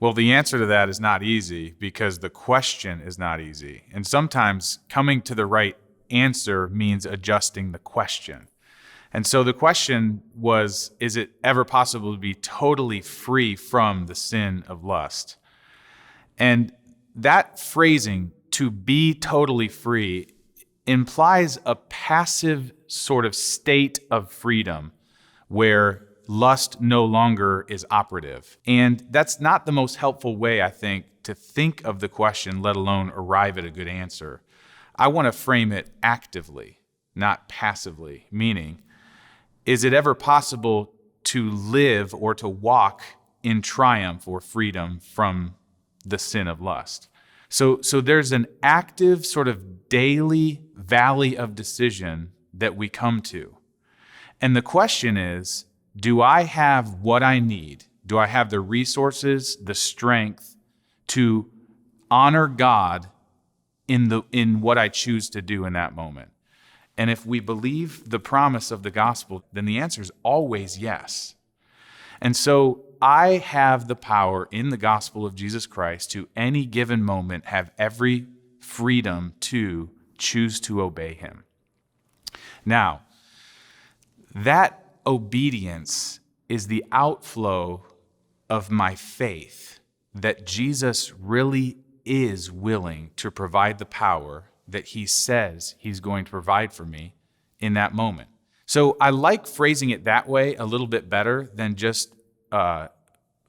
Well, the answer to that is not easy because the question is not easy. And sometimes coming to the right answer means adjusting the question. And so the question was, is it ever possible to be totally free from the sin of lust? And that phrasing, to be totally free, implies a passive sort of state of freedom where lust no longer is operative. And that's not the most helpful way, I think, to think of the question, let alone arrive at a good answer. I want to frame it actively, not passively, meaning, is it ever possible to live or to walk in triumph or freedom from the sin of lust? So there's an active sort of daily valley of decision that we come to. And the question is, do I have what I need? Do I have the resources, the strength to honor God in what I choose to do in that moment? And if we believe the promise of the gospel, then the answer is always yes. And so I have the power in the gospel of Jesus Christ to any given moment have every freedom to choose to obey him. Now, that obedience is the outflow of my faith that Jesus really is willing to provide the power that he says he's going to provide for me in that moment. So I like phrasing it that way a little bit better than just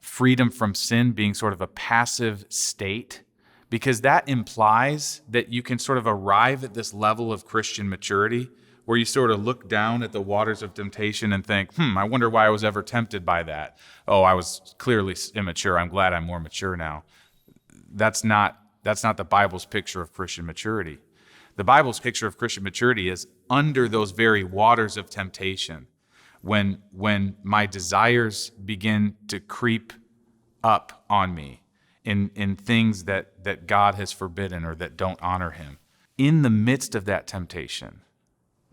freedom from sin being sort of a passive state, because that implies that you can sort of arrive at this level of Christian maturity where you sort of look down at the waters of temptation and think, I wonder why I was ever tempted by that. Oh, I was clearly immature. I'm glad I'm more mature now. That's not the Bible's picture of Christian maturity. The Bible's picture of Christian maturity is under those very waters of temptation, when my desires begin to creep up on me in things that God has forbidden or that don't honor him. In the midst of that temptation,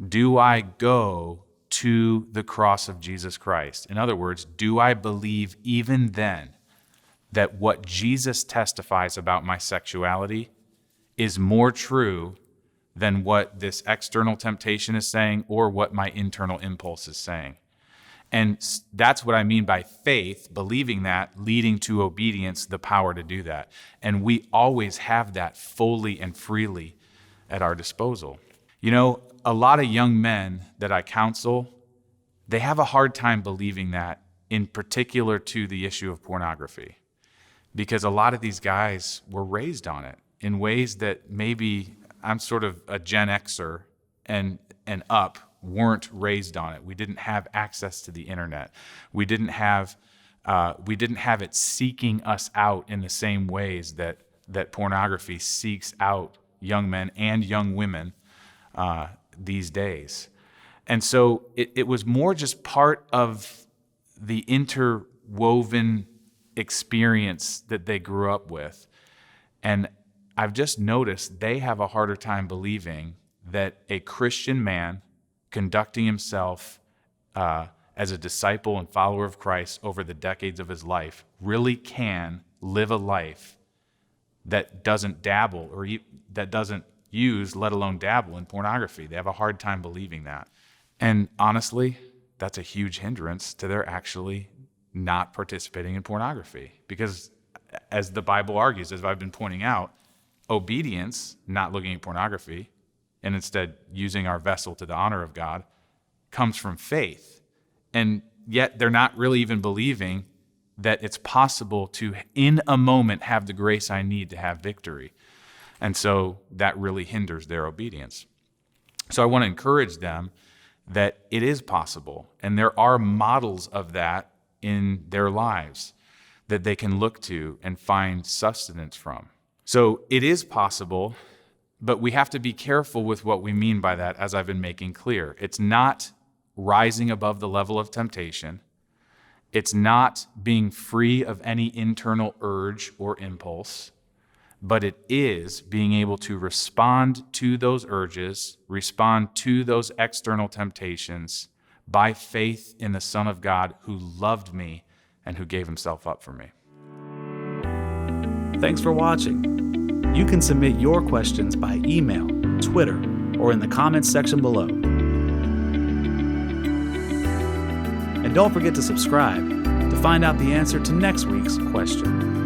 do I go to the cross of Jesus Christ? In other words, do I believe even then that what Jesus testifies about my sexuality is more true than what this external temptation is saying or what my internal impulse is saying? And that's what I mean by faith, believing that, leading to obedience, the power to do that. And we always have that fully and freely at our disposal. You know, a lot of young men that I counsel, they have a hard time believing that, in particular to the issue of pornography, because a lot of these guys were raised on it in ways that maybe I'm sort of a Gen Xer and up weren't raised on it. We didn't have access to the internet. We didn't have it seeking us out in the same ways that pornography seeks out young men and young women these days. And so it was more just part of the interwoven experience that they grew up with. And I've just noticed they have a harder time believing that a Christian man conducting himself as a disciple and follower of Christ over the decades of his life really can live a life that doesn't dabble or that doesn't use, let alone dabble in pornography. They have a hard time believing that. And honestly, that's a huge hindrance to their actually not participating in pornography. Because as the Bible argues, as I've been pointing out, obedience, not looking at pornography, and instead using our vessel to the honor of God, comes from faith. And yet they're not really even believing that it's possible to, in a moment, have the grace I need to have victory. And so that really hinders their obedience. So I want to encourage them that it is possible, and there are models of that in their lives that they can look to and find sustenance from. So it is possible, but we have to be careful with what we mean by that, as I've been making clear. It's not rising above the level of temptation. It's not being free of any internal urge or impulse, but it is being able to respond to those urges, respond to those external temptations by faith in the Son of God who loved me and who gave himself up for me. Thanks for watching. You can submit your questions by email, Twitter, or in the comments section below. And don't forget to subscribe to find out the answer to next week's question.